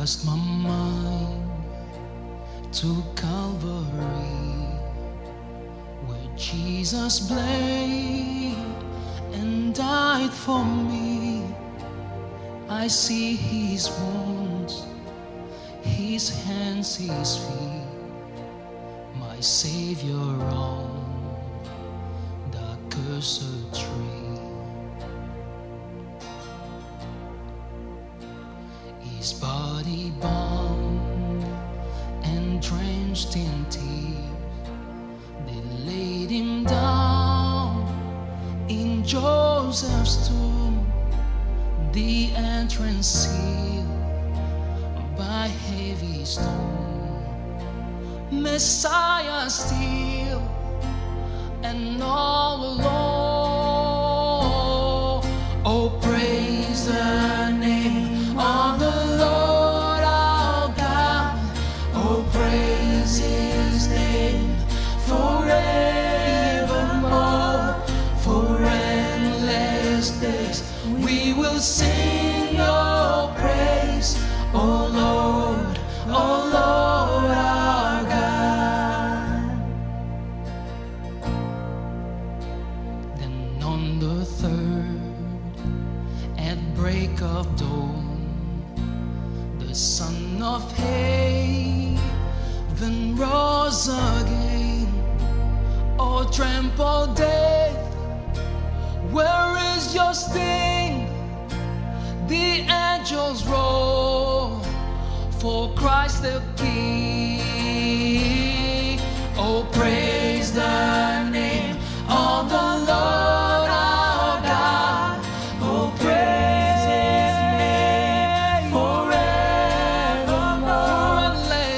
cast my mind to Calvary, where Jesus bled and died for me. I see his wounds, his hands, his feet, my Savior on the cursed tree. His body bound and drenched in tears, they laid him down in Joseph's tomb, the entrance sealed by heavy stone. Messiah still and all alone. Oh, praise the name of the Lord our God. Oh, praise his name forevermore. For endless days we will sing your praise, oh Lord, oh Lord our God. Then on the third, at break of dawn, the Son of heaven rose again. Oh, trample death, where is your sting? The angels roar for Christ the King. Oh, praise the name of the Lord our God. Oh, praise his name forevermore.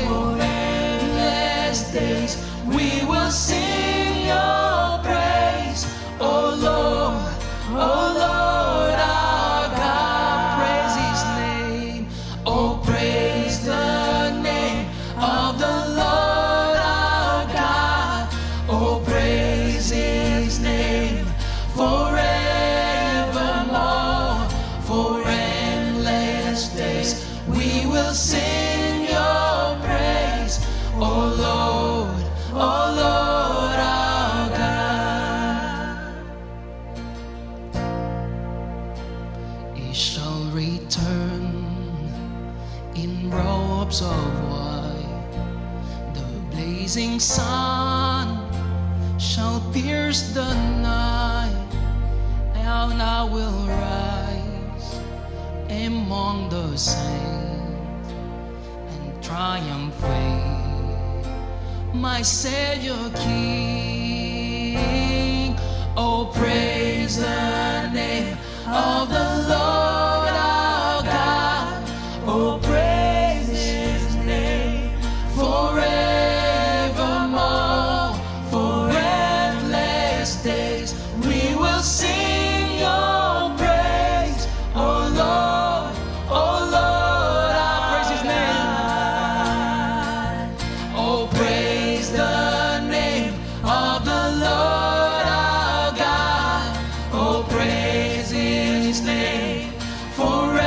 For endless days we will sing your praise, oh Lord, oh Lord our God. Praise his name, oh praise the name of the Lord our God. Oh, praise his name forevermore. For endless days we will sing your praise, oh Lord, oh Lord our God. He shall return in robes of white, the blazing sun shall pierce the night, and I will rise among the saints and triumphate, my Savior King. Oh, praise the name of the Lord our God. Oh, praise his name forevermore. For endless days we will sing your praise, oh Lord, oh Lord, I praise his name. Oh, praise the name of the Lord our God. Oh, praise his name forevermore.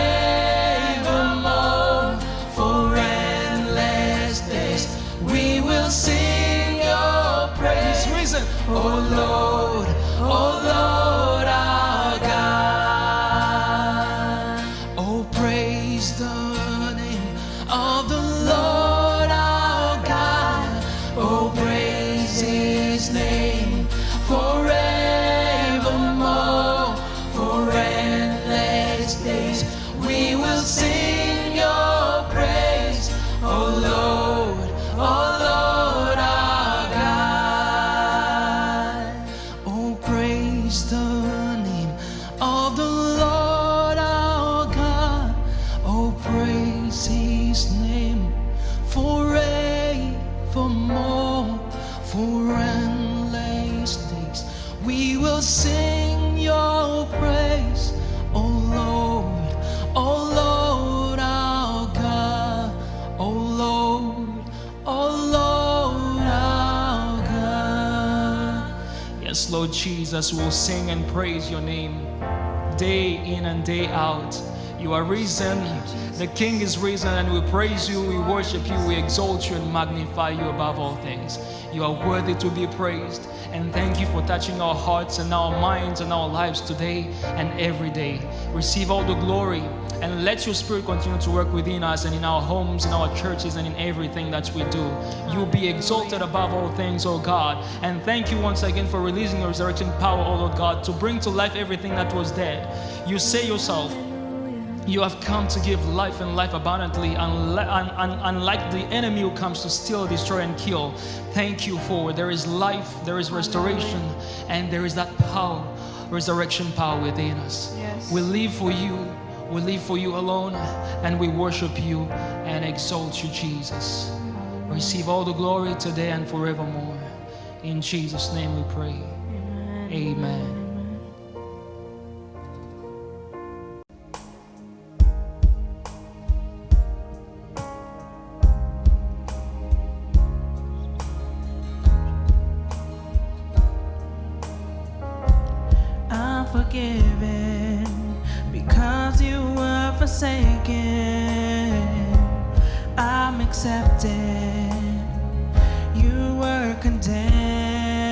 For endless days we will sing your praise. Reason, oh Lord, oh Lord our God. Oh, praise the name of the Lord our God. Oh, praise his name forevermore. For endless days we will sing your praise, oh Lord, oh Lord our God. Oh, praise the name of the Lord our God. Oh, praise his name forevermore. For endless days we will sing your praise, oh Lord, oh Lord our God. Oh Lord, oh Lord our God. Yes, Lord Jesus, we'll sing and praise your name day in and day out. You are risen. The King is risen, and we praise you, we worship you, we exalt you and magnify you above all things. You are worthy to be praised. And thank you for touching our hearts and our minds and our lives today and every day. Receive all the glory, and let your Spirit continue to work within us and in our homes, in our churches, and in everything that we do. You be exalted above all things, oh God. And thank you once again for releasing your resurrection power, oh Lord God, to bring to life everything that was dead. You say yourself, you have come to give life and life abundantly, unlike the enemy who comes to steal, destroy, and kill. Thank you for there is life, there is restoration, and there is that power, resurrection power within us. Yes. We live for you. We live for you alone, and we worship you and exalt you, Jesus. Receive all the glory today and forevermore. In Jesus' name we pray. Amen. Amen. I'm forgiven because you were forsaken. I'm accepted. You were condemned.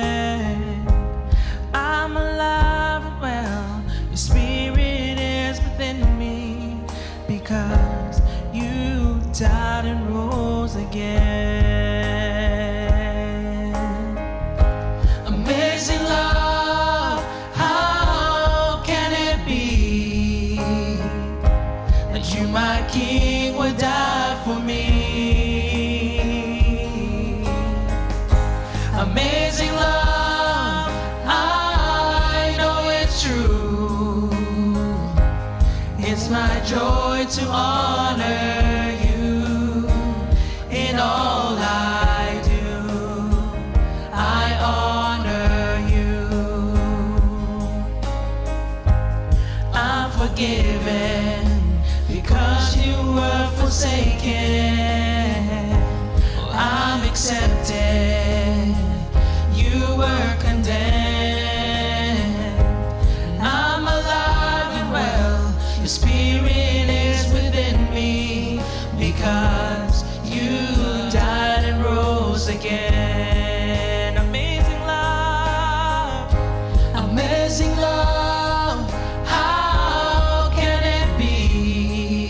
I'm alive and well. Your spirit is within me because you died and rose again. Amazing love, how can it be that you, my King, would die for me? Amazing love, I know it's true. It's my joy to honor you in all I do. I honor you. I'm forgiven because you were forsaken. I'm accepted. You were condemned. I'm alive and well. Your spirit is within me because you died and rose again. Amazing love, amazing love. How can it be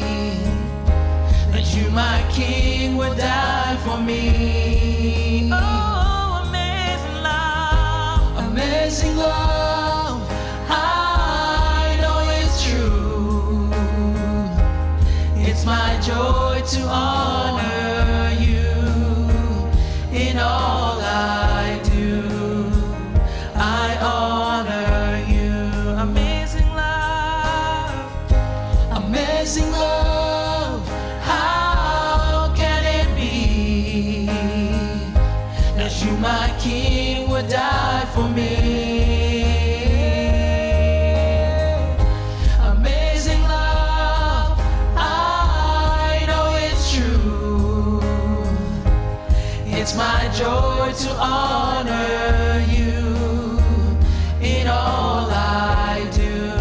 that you, my King, would die for me? Oh, amazing love, amazing love. I know it's true. It's my joy to honor you in all I do. I honor you. Amazing love, amazing love. How can it be that you, my King, would die for me? Amazing love, I know it's true. It's my joy to honor you in all I do.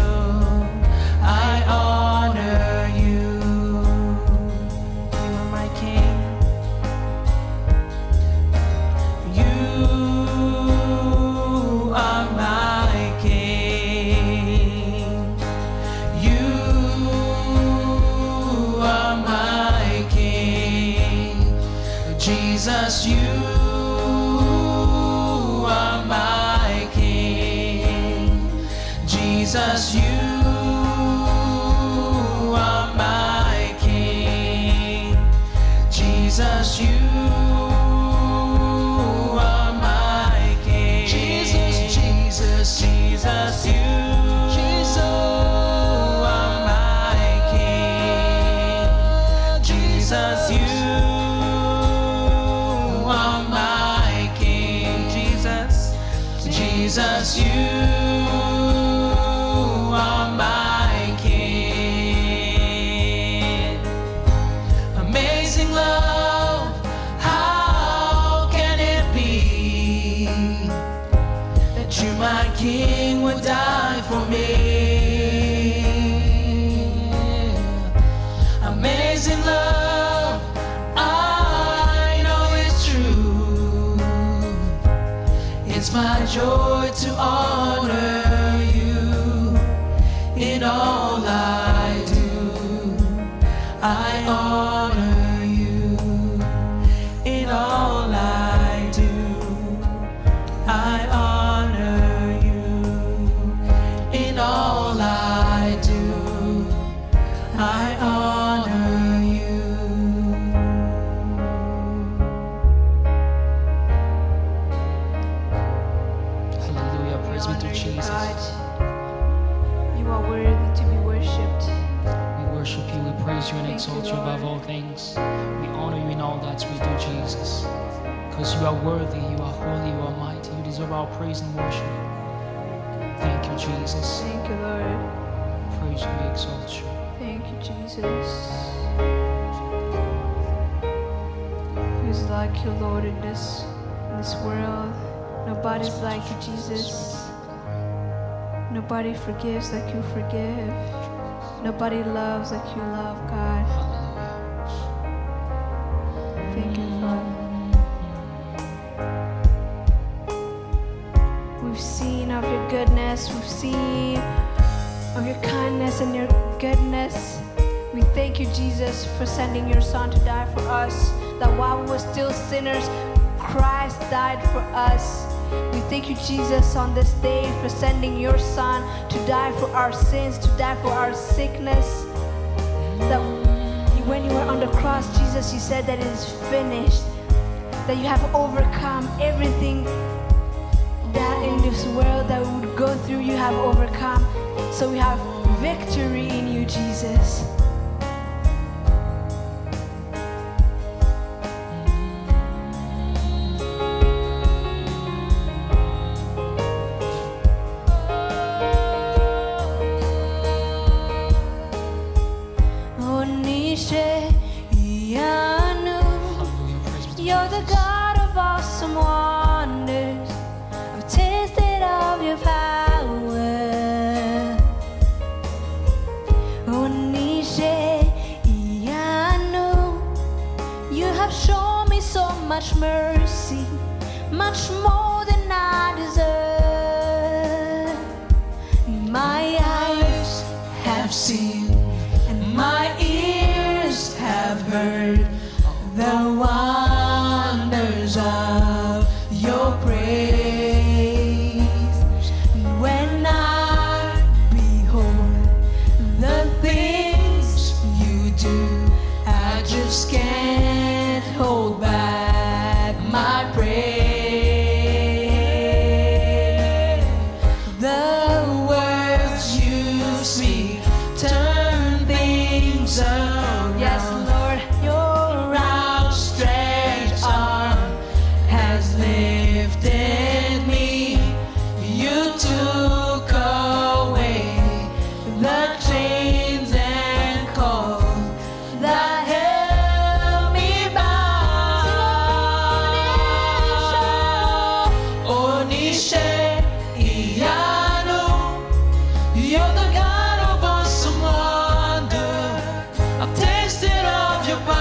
I honor you. You are my King. You are my King. You are my King. Jesus, you are my King. Jesus, you are my King. Jesus, you are my King. Jesus, Jesus, Jesus, you are my King. Jesus, you are my King. Jesus, Jesus, you are my King. Amazing love, how can it be that you, my King, would die for me? It's my joy to honor you in all I do. I honor you in all I do. I honor you in all I do. I honor you. Hallelujah. Praise be to honor you, Jesus. God. You are worthy to be worshipped. We worship you, we praise you and Thank you, exalt you above all Lord. things. We honor you in all that we do, Jesus. Because you are worthy, you are holy, you are mighty. You deserve our praise and worship. Thank you, Jesus. Thank you, Lord. We praise you, we exalt you. Thank you, Jesus. Who's like you, Lord, in this world? Nobody's like you, Jesus. Nobody forgives like you forgive. Nobody loves like you love, God. Hallelujah. Thank you, Father. We've seen of your goodness. We've seen of your kindness and your goodness. We thank you, Jesus, for sending your Son to die for us. That while we were still sinners, Christ died for us. We thank you, Jesus, on this day for sending your Son to die for our sins, to die for our sickness. That when you were on the cross, Jesus, you said that it is finished. That you have overcome everything that in this world that we would go through, you have overcome. So we have victory in you, Jesus. Onishe Ianu, Hallelujah. Praise be to you're the Jesus. God of awesome wonders. I've tasted of your power. Onishe Ianu, you have shown me so much mercy, much more than I deserve. My eyes Have seen and my ears have heard the wonders of your praise. When I behold the things you do, I just can't hold back my praise. The words you speak turn things around. Yes, Lord, Your outstretched arm has lifted me. You took away the chains and cords that held me bound. Onishe Iyanu, you're the God of awesome wonder. I've tasted of your power.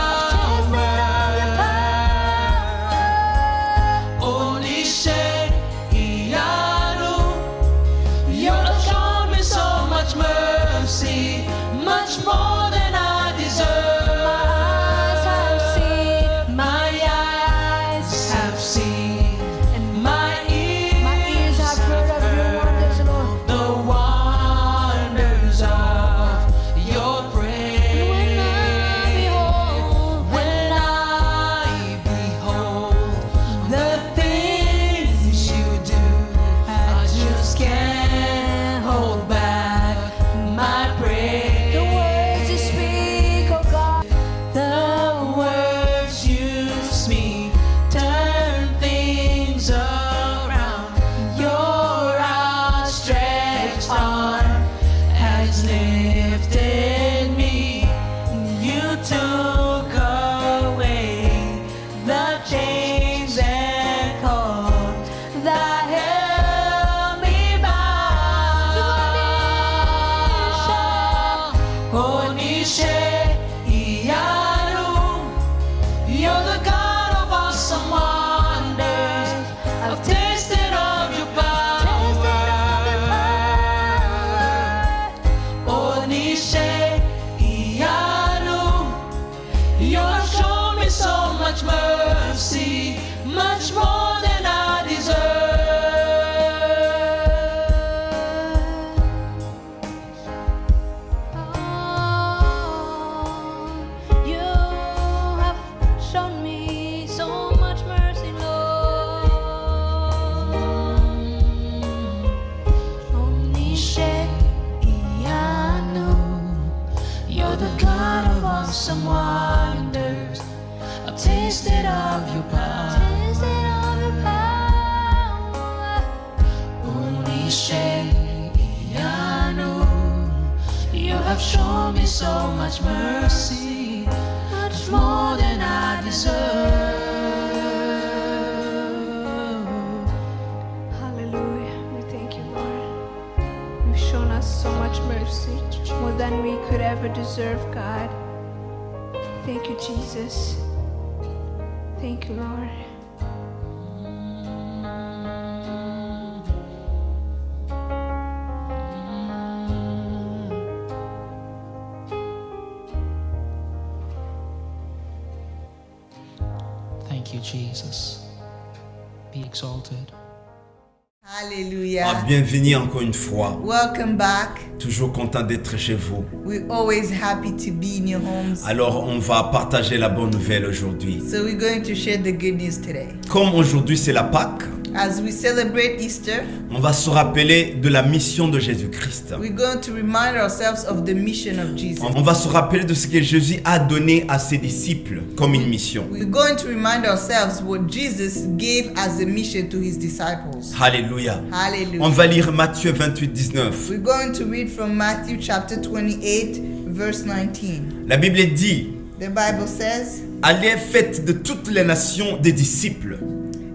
Onishe Iyanu, you have shown me so much mercy, much more than I deserve. My eyes have seen, and my ears have heard of your wonders, Lord. the wonders of your praise. When I behold the things you do, I just can't hold back my praise. The words you speak, oh God. The words you speak turn things around. Your outstretched arm has lifted me. You took away the chains and cords that held me bound. Onishe Iyanu, you're the God of awesome wonders. I've tasted of You're the God of awesome wonders. I've tasted of your power. You have shown me so much mercy, much more than I deserve. Hallelujah. We thank you, Lord. You've shown us so much mercy, more than we could ever deserve, God. Thank you, Jesus. Thank you, Lord. Thank you, Jesus. Be exalted. Hallelujah. Bienvenue encore une fois. Welcome back. Toujours content d'être chez vous. We're always happy to be in your homes. Alors, on va partager la bonne nouvelle aujourd'hui. So we're going to share the good news today. Comme aujourd'hui c'est la Pâque, As we celebrate Easter, on va se rappeler de la mission de Jésus-Christ. we're going to remind ourselves of the mission of Jesus. On va se rappeler de ce que Jésus a donné à ses disciples comme une mission. We're going to remind ourselves what Jesus gave as a mission to his disciples. Alléluia. On Hallelujah. va lire Matthieu 28, 19. We're going to read from Matthew chapter 28, verse 19. La Bible dit, The Bible says, allez, faites de toutes les nations des disciples,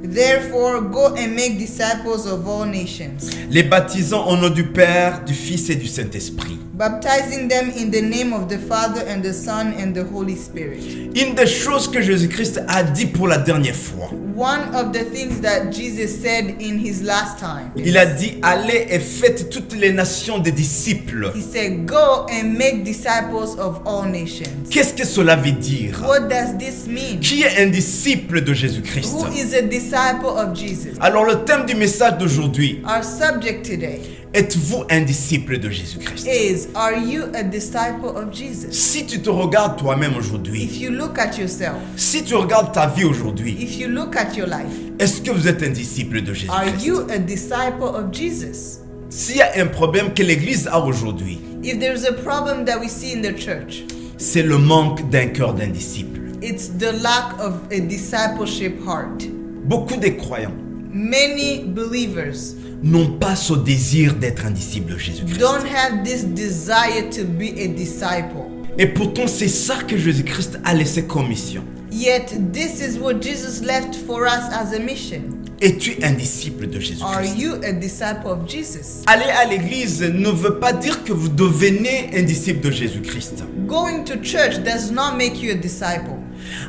"Therefore go and make disciples of all nations, les baptisant au nom du Père, du Fils et du Saint-Esprit. baptizing them in the name of the Father and the Son and the Holy Spirit." Une des choses que Jésus-Christ a dit pour la dernière fois, One of the things that Jesus said in his last time, il a dit, allez et faites toutes les nations des disciples. he said, "Go and make disciples of all nations." Qu'est-ce que cela veut dire? What does this mean? Qui est un disciple de Jésus-Christ? Who is a disciple of Jesus? Alors le thème du message d'aujourd'hui, Our subject today êtes-vous un disciple de Jésus-Christ? is, are you a disciple of Jesus? Si tu te regardes toi-même If aujourd'hui, you look at yourself, si tu regardes ta vie aujourd'hui, if you look at your life, est-ce que vous êtes un disciple de are Jésus-Christ? you a disciple of Jesus? S'il y a un problème que l'Église a aujourd'hui, If there's a problem that we see in the church, c'est le manque d'un cœur d'un disciple. it's the lack of a discipleship heart. Beaucoup de croyants Many believers n'ont pas ce désir d'être un disciple de Jésus-Christ. don't have this desire to be a disciple. Et pourtant, c'est ça que Jésus-Christ a laissé comme mission. Yet this is what Jesus left for us as a mission. Es-tu un disciple de Are Jésus-Christ? you a disciple of Jesus? Aller à l'église ne veut pas dire que vous devenez un disciple de Jésus-Christ. Going to church does not make you a disciple.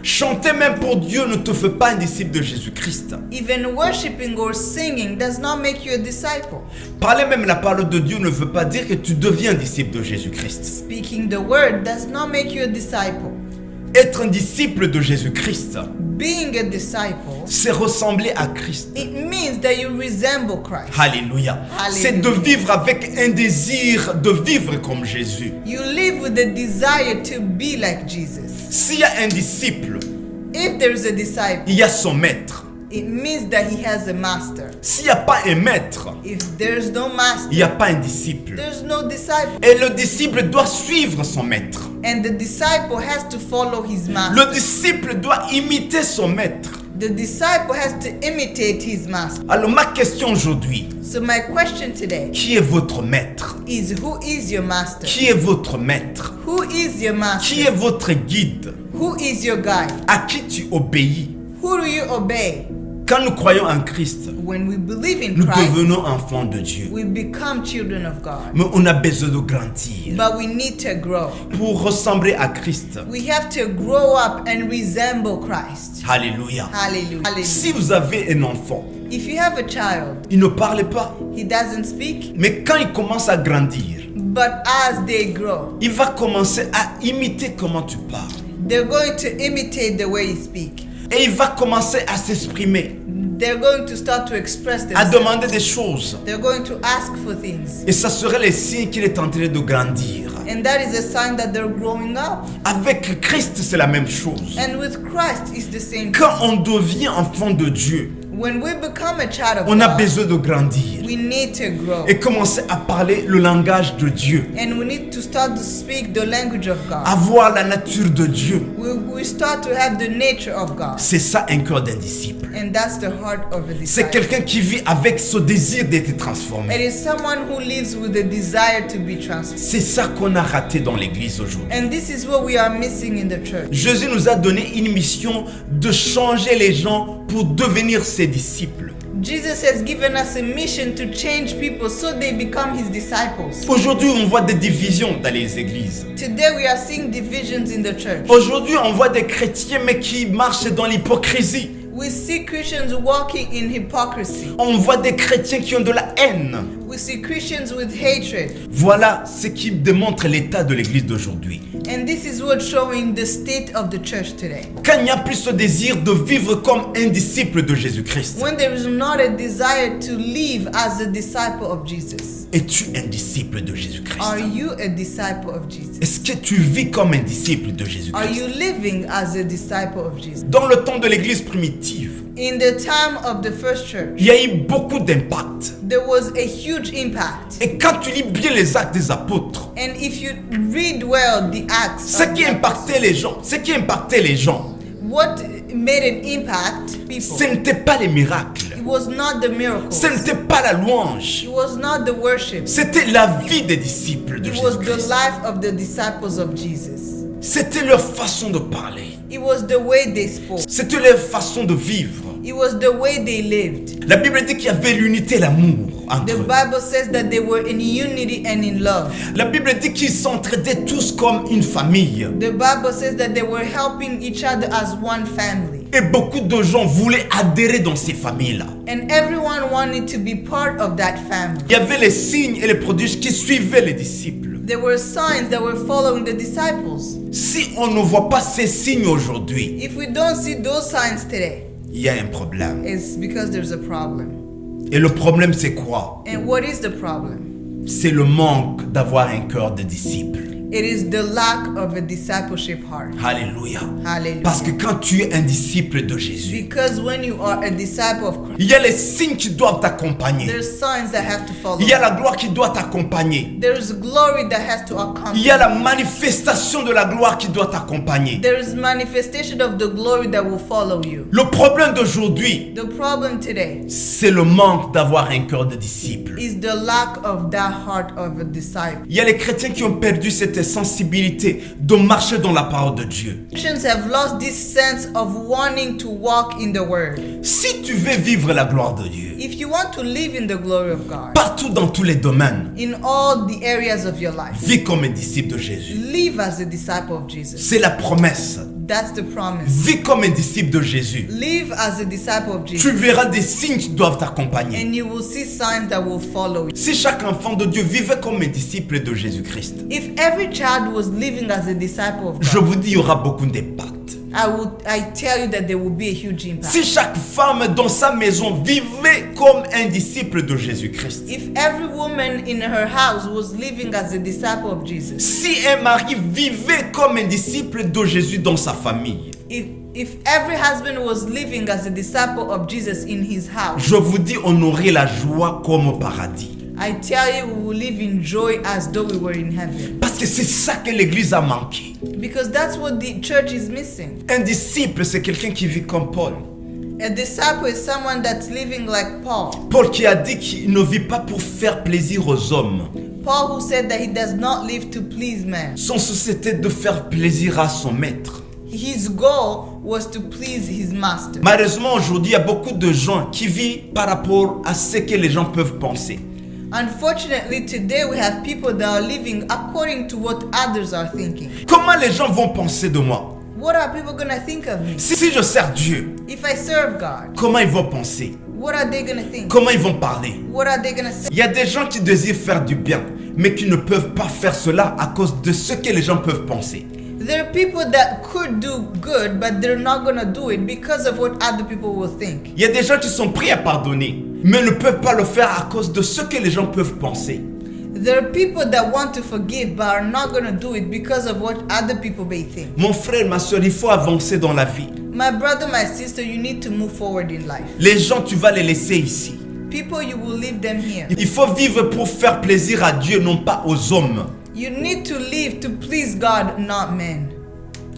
Chanter même pour Dieu ne te fait pas un disciple de Jésus-Christ. Even worshiping or singing does not make you a disciple. Parler même la parole de Dieu ne veut pas dire que tu deviens un disciple de Jésus-Christ. Speaking the word does not make you a disciple. Être un disciple de Jésus-Christ, Being a disciple, c'est ressembler à Christ. it means that you resemble Christ. Alléluia. C'est de vivre avec un désir de vivre comme Jésus. You live with the desire to be like Jesus. S'il y a un disciple, If there's a disciple, il y a son maître. it means that he has a master. S'il n'y a pas un maître, If there's no master, il n'y a pas un disciple. there's no disciple. Et le disciple doit suivre son maître. And the disciple has to follow his Le master. disciple doit imiter son maître. The disciple has to imitate his master. Alors ma question aujourd'hui, So my question today qui est votre maître? is, who is your master? Qui est votre maître? Who is your Qui est master? votre guide? Who is your guide? À qui tu obéis? Who do you obey? Quand nous croyons en Christ, When we believe in nous Christ, devenons enfants de Dieu. we become children of God. Mais on a besoin de grandir But we need to grow. pour ressembler à Christ. We have to grow up and resemble Christ. Alléluia. Hallelujah. Si vous avez un enfant, If you have a child, il ne parle pas. he doesn't speak, Mais quand il commence à grandir, but as they grow, il va commencer à imiter comment tu parles. they're going to imitate the way you speak. Et il va commencer à s'exprimer, They're going to start to express à themselves. demander des choses. They're going to ask for things. Et ça serait le signe qu'il est en train de grandir. And that is a sign that they're growing up. Avec Christ, c'est la même chose. And with Christ, it's the same. Quand on devient enfant de Dieu, When we become a child of on a God, besoin de grandir we need to grow. et commencer à parler le langage de Dieu, And we need to start to speak the language of God. avoir la nature de Dieu. We start to have the nature of God. C'est ça un cœur d'un disciple. And that's the heart of a C'est disciple. quelqu'un qui vit avec ce désir d'être transformé. It is someone who lives with the desire to be transformed. C'est ça qu'on a raté dans l'église aujourd'hui. And this is what we are missing in the church. Jésus nous a donné une mission de changer les gens pour devenir ses disciples. Jesus has given us a mission to change people so they become his disciples. Aujourd'hui, on voit des divisions dans les églises. Today we are seeing divisions in the church. Aujourd'hui, on voit des chrétiens mais qui marchent dans l'hypocrisie. We see Christians walking in hypocrisy. On voit des chrétiens qui ont de la haine. We see Christians with hatred. Voilà ce qui démontre l'état de l'église d'aujourd'hui. And this is what's showing the state of the church today. Quand il n'y a plus ce désir de vivre comme un disciple de Jésus-Christ. When there is not a desire to live as a disciple of Jesus. Es-tu un disciple de Jésus-Christ? Are you a disciple of Jesus? Est-ce que tu vis comme un disciple de Are Jésus-Christ? you living as a disciple of Jesus? Dans le temps de l'église primitive, In the time of the first church, il y a eu beaucoup d'impact. there was a huge impact. Et quand tu lis bien les actes des apôtres, And if you read well the Acts, ce of qui the impactait les gens, what made an impact people, ce n'était pas les miracles, it was not the miracles, ce n'était pas la louange, it was not the worship, c'était la vie des disciples de it was the Jésus-Christ. life of the disciples of Jesus. C'était leur façon de parler, It was the way they spoke. c'était leur façon de vivre. It was the way they lived. La Bible dit qu'il y avait l'unité et l'amour entre The eux. Bible says that they were in unity and in love. La Bible dit qu'ils s'entraidaient tous comme une famille. The Bible says that they were helping each other as one family. Et beaucoup de gens voulaient adhérer dans ces familles-là. And everyone wanted to be part of that family. Il y avait les signes et les prodiges qui suivaient les disciples. There were signs that were following the disciples. Si on ne voit pas ces signes aujourd'hui, If we don't see those signs today, il y a un problème. it's because there's a problem. Et le problème, c'est quoi? And what is the problem? C'est le manque d'avoir un cœur de disciple. It is the lack of a discipleship heart. Alléluia. Hallelujah. Parce que quand tu es un disciple de Jésus, Because when you are a disciple of Christ, il y a les signes qui doivent t'accompagner. there's signs that have to follow. Il y a la gloire qui doit t'accompagner. There's glory that has to Il accompany. y a la manifestation de la gloire qui doit t'accompagner. There is manifestation of the glory that will follow you. Le problème d'aujourd'hui, The problem today c'est le manque d'avoir un cœur de disciple. is the lack of that heart of a disciple. Il y a les chrétiens qui ont perdu cette sensibilité de marcher dans la parole de Dieu. Christians have lost this sense of wanting to walk in the word. Si tu veux vivre la gloire de Dieu, If you want to live in the glory of God, partout dans tous les domaines, in all the areas of your life, vis comme un disciple de Jésus. live as a disciple of Jesus. C'est la promesse. That's the promise. Vis comme un disciple de Jésus. Live as a disciple of Tu Jesus. verras des signes qui doivent t'accompagner. And you will see signs that will follow you. Si chaque enfant de Dieu vivait comme un disciple de Jésus-Christ, If every child was living as a disciple of je God, vous dis, il y aura beaucoup d'impact. I tell you that there will be a huge impact. Si chaque femme dans sa maison vivait comme un disciple de Jésus-Christ, If every woman in her house was living as a disciple of Jesus, si un mari vivait comme un disciple de Jésus dans sa famille, if every husband was living as a disciple of Jesus in his house, je vous dis, on aurait la joie comme au paradis. I tell you, we will live in joy as though we were in heaven. Parce que c'est ça que l'Église a manqué. Because that's what the church is missing. Un disciple, c'est quelqu'un qui vit comme Paul. A disciple is someone that's living like Paul. Paul qui a dit qu'il ne vit pas pour faire plaisir aux hommes. Paul who said that he does not live to please man. Son souci était de faire plaisir à son maître. His goal was to please his master. Malheureusement, aujourd'hui, il y a beaucoup de gens qui vivent par rapport à ce que les gens peuvent penser. Unfortunately, today we have people that are living according to what others are thinking. Comment les gens vont penser de moi? What are people gonna think of me? Si je sers Dieu, If I serve God, comment ils vont penser? what are they gonna think? Comment ils vont parler? What are they gonna say? Il y a des gens qui désirent faire du bien, mais qui ne peuvent pas faire cela à cause de ce que les gens peuvent penser. There are people that could do good, but they're not gonna do it because of what other people will think. Il y a des gens qui sont prêts à pardonner, mais ne peuvent pas le faire à cause de ce que les gens peuvent penser. There are people that want to forgive but are not gonna do it because of what other people may think. Mon frère, ma soeur, il faut avancer dans la vie. My brother, my sister, you need to move forward in life. Les gens, tu vas les laisser ici. People, you will leave them here. Il faut vivre pour faire plaisir à Dieu, non pas aux hommes. You need to live to please God, not men.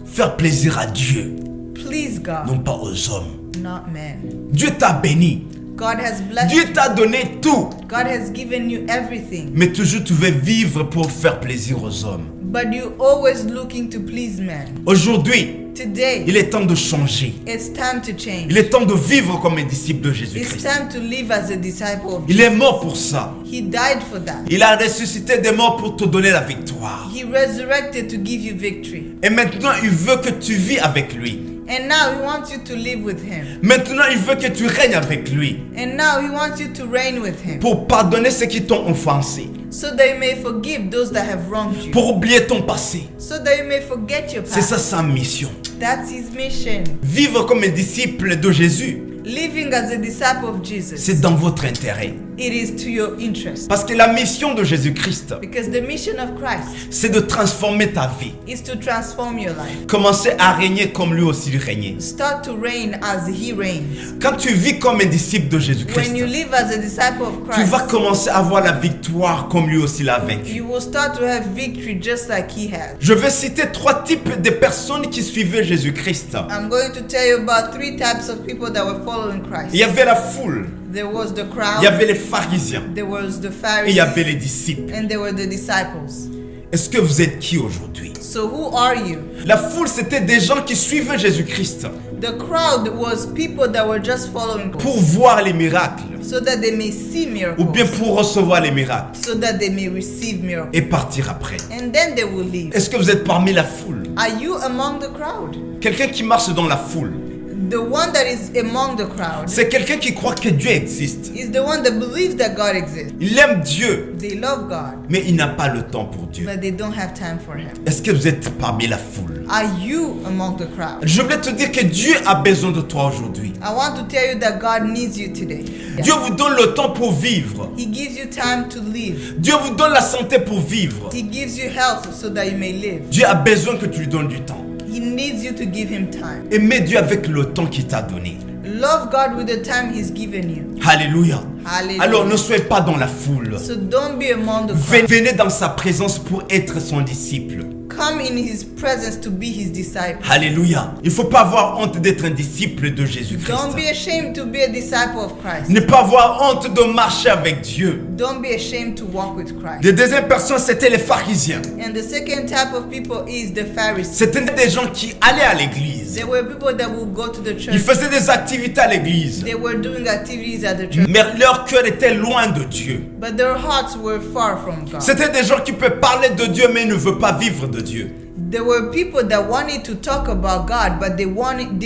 Faire plaisir à Dieu, Please God, non pas aux hommes. not men. Dieu t'a béni. God has blessed Dieu you. t'a donné tout. God has given you everything. Mais toujours tu veux vivre pour faire plaisir aux hommes. But you're always looking to please men. Aujourd'hui, Today, il est temps de changer. it's time to change. Il est temps de vivre comme un disciple de It's Jésus-Christ. time to live as a disciple of Il Jesus. est mort pour ça. He died for that. Il a ressuscité des morts pour te donner la victoire. He resurrected to give you victory. Et maintenant, il veut que tu vis avec lui. And now he wants you to live with him. Maintenant, il veut que tu règnes avec lui And now he wants you to reign with him. pour pardonner ceux qui t'ont offensé, So that you may forgive those that have wronged you. pour oublier ton passé. So that you may forget your C'est ça past. sa mission. That's his mission. Vivre comme un disciple de Jésus, Living as a disciple of Jesus. c'est dans votre intérêt. It is to your interest. Parce que la mission de Jésus-Christ, Because the mission of Christ c'est de transformer ta vie. is to transform your life. Commencer à régner comme lui aussi il régnait. Start to reign as he reigns. Quand tu vis comme un disciple de Jésus-Christ, When you live as a disciple of tu vas Christ, commencer à avoir la victoire comme lui aussi l'a vaincu. you will start to have victory just like he has. Je vais citer 3 types de personnes qui suivaient Jésus-Christ. I'm going to tell you about 3 types of people that were following Christ. Il y avait la foule, There was the il y crowd, avait les pharisiens there was the et il y avait Pharisees, les disciples. and there were the disciples. Est-ce que vous êtes qui aujourd'hui? So who are you? La foule, c'était des gens qui suivaient Jésus-Christ The crowd was people that were just following pour Christ voir les miracles so that they may see ou bien miracles, pour recevoir les miracles so that they may receive miracles. et partir après. And then they will leave. Est-ce que vous êtes parmi la foule? Are you among the crowd? Quelqu'un qui marche dans la foule, The one that is among the crowd c'est quelqu'un qui croit que Dieu existe. is the one that believes that God exists. Il aime Dieu, They love God, mais il n'a pas le temps pour Dieu. but they don't have time for Him. Est-ce que vous êtes parmi la foule? Are you among the crowd? Je voulais te dire que Dieu a besoin de toi aujourd'hui. I want to tell you that God needs you today. Dieu vous donne le temps pour vivre. He gives you time to live. Dieu vous donne la santé pour vivre. He gives you health so that you may live. Dieu a besoin que tu lui donnes du temps. He needs you to give Him time. Aimez Dieu avec le temps qu'il t'a donné. Love God with the time He's given you. Alléluia. Hallelujah. Alors ne soyez pas dans la foule. So don't be among the crowd. Venez dans sa présence pour être son disciple. Come in His presence to be His disciple. Alléluia. Il ne faut pas avoir honte d'être un disciple de Don't be Jésus-Christ. ashamed to be a disciple of Christ. Ne pas avoir honte de marcher avec Dieu. Don't be ashamed to walk with Christ. La deuxième personne, c'était les pharisiens. And the second type of people is the Pharisees. C'était des gens qui allaient à l'église. There were people that would go to the Ils church. faisaient des activités à l'église. They were doing activities at the church. Mais leur cœur était loin de Dieu. But their hearts were far from God. C'était des gens qui peuvent parler de Dieu mais ne veulent pas vivre de Dieu. There were people that wanted to talk about God, but they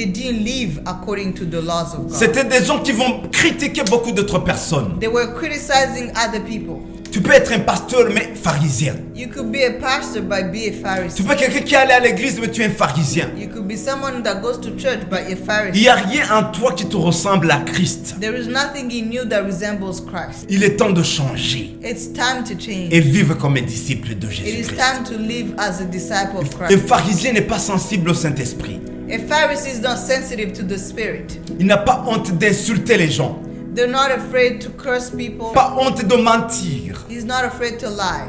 didn't live according to the laws of God. C'était des gens qui vont critiquer beaucoup d'autres personnes. They were criticizing other people. Tu peux être un pasteur mais pharisien. You could be a pastor but be a Tu Pharisee. peux être quelqu'un qui allait à l'église mais tu es un pharisien. You could be someone that goes to church but a Il Pharisee. n'y a rien en toi qui te ressemble à Christ. There is nothing in you that resembles Christ. Il est temps de changer It's time to change. et vivre comme un disciple de It is Jésus-Christ. time to live as a disciple of Un Christ. pharisien n'est pas sensible au Saint-Esprit. A Pharisee is not sensitive to the Spirit. Il n'a pas honte d'insulter les gens. They're not afraid to curse people. Pas honte de mentir. He's not afraid to lie.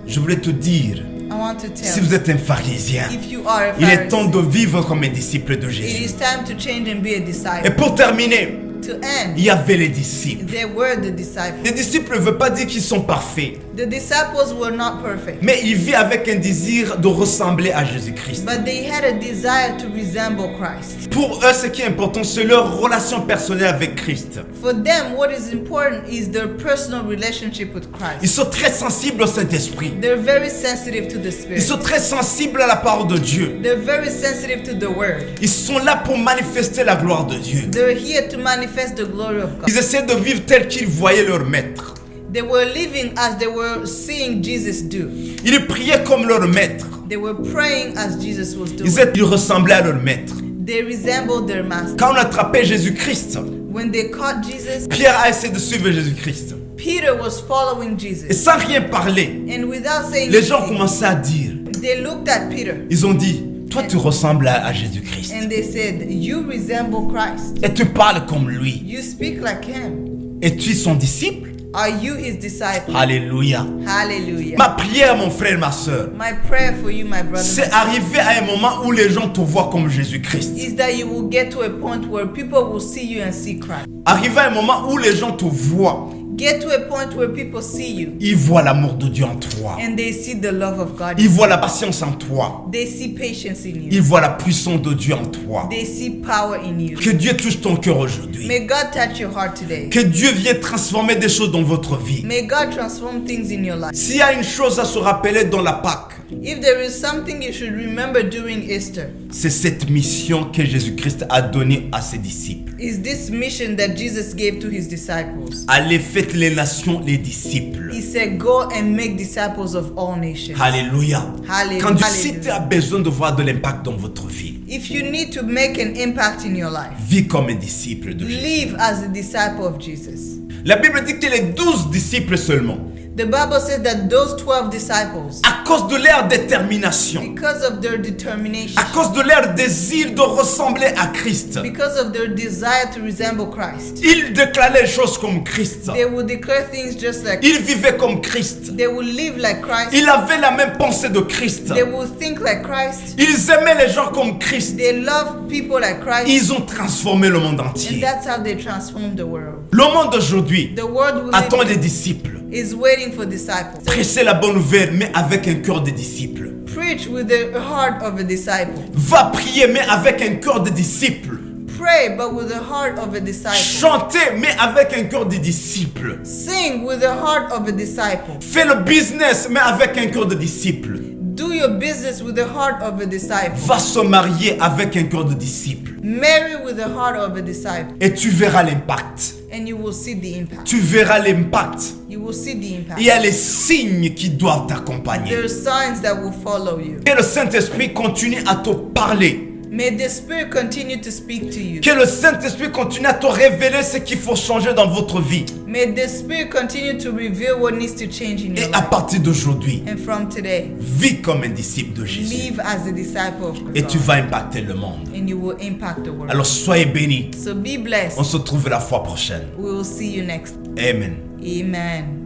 Je voulais te dire, I want to si tell vous you, êtes un pharisien, if you are a il est temps Pharisee, de vivre comme un disciple de it Jésus. is time to change and be a Et disciple. pour terminer, To end, il y avait les disciples. they were the disciples. Les disciples ne veulent pas dire qu'ils sont parfaits, The disciples were not perfect, mais ils vivent avec un désir de ressembler à Jésus-Christ. but they had a desire to resemble Christ. Pour eux, ce qui est important, c'est leur relation personnelle avec Christ. For them, what is important is their personal relationship with Ils Christ. sont très sensibles au Saint-Esprit. They're very sensitive to the Ils Spirit. sont très sensibles à la parole de Dieu. They're very sensitive to the Word. Ils sont là pour manifester la gloire de Dieu. They're here to manifest the glory of God. Ils essaient de vivre tel qu'ils voyaient leur maître. They were living as they were seeing Jesus do. Ils priaient comme leur maître. They were praying as Jesus was doing. Ils ressemblaient à leur maître. They resembled their master. Quand on attrapait Jésus-Christ, When they caught Jesus, Pierre a essayé de suivre Jésus-Christ. Peter was following Et Jesus. sans rien parler, And without saying les gens anything, commençaient à dire, they looked at Peter. ils ont dit, toi tu ressembles à Jésus-Christ. And they said, you resemble Christ. Et tu parles comme lui. You speak like him. Et tu es son disciple. Are you his disciple? Alléluia. Hallelujah. Ma prière, mon frère, ma soeur, My prayer for you, my brother, c'est arriver à un moment où les gens te voient comme Jésus-Christ. is that you will get to a point where people will see you and see Christ. Arriver à un moment où les gens te voient. Get to a point where people see you Ils voient l'amour de Dieu en toi. and they see the love of God. Ils voient la patience en toi. They see patience in you. Ils voient la puissance de Dieu en toi. They see power in you. Que Dieu touche ton cœur aujourd'hui. May God touch your heart today. Que Dieu vienne transformer des choses dans votre vie. May God transform things in your life. S'il y a une chose à se rappeler dans la Pâque, If there is something you should remember during Easter, c'est cette mission que Jésus-Christ a donnée à ses disciples. is this mission that Jesus gave to his disciples. Allez, faites les nations les disciples. He said, go and make disciples of all nations. Alléluia. Hallelujah. Quand si tu as besoin de voir de l'impact dans votre vie, If you need to make an impact in your life, vis comme un disciple de Jésus. live as a disciple of Jesus. La Bible dit que les 12 disciples seulement, The Bible says that those 12 disciples, à cause de leur détermination, because of their determination, à cause de leur désir de ressembler à Christ, because of their desire to resemble Christ, ils déclaraient les choses comme Christ. they will declare things just like Ils vivaient comme Christ. they will live like Christ. Ils avaient la même pensée de Christ. They will think like Christ. Ils aimaient les gens comme Christ. They love people like Christ. Ils ont transformé le monde And entier. that's how they transform the world. Le monde d'aujourd'hui The world we attend live des in disciples. is waiting for disciples. Prêchez la bonne nouvelle, mais avec un cœur de disciples. Preach with the heart of a disciple. Va prier, mais avec un cœur de disciples. Pray, but with the heart of a disciple. Chantez, mais avec un cœur de disciples. Sing with the heart of a disciple. Fais le business, mais avec un cœur de disciples. Do your business with the heart of a disciple. Va se marier avec un cœur de disciples. Marry with the heart of a disciple. Et tu verras l'impact. And you will see the impact. Tu verras l'impact. You will see the impact. Il y a les signes qui doivent t'accompagner. There are signs that will follow you. Que le Saint-Esprit continue à te parler. May the Spirit continue to speak to you. Que le Saint-Esprit continue à te révéler ce qu'il faut changer dans votre vie. May the Spirit continue to reveal what needs to change in Et your à life. partir d'aujourd'hui, And from today, vis comme un disciple de Jésus. live as a disciple of Et tu God. vas impacter le monde. And you will impact the world. Alors soyez bénis. So be blessed. On se retrouve la fois prochaine. We will see you next. Amen. Amen.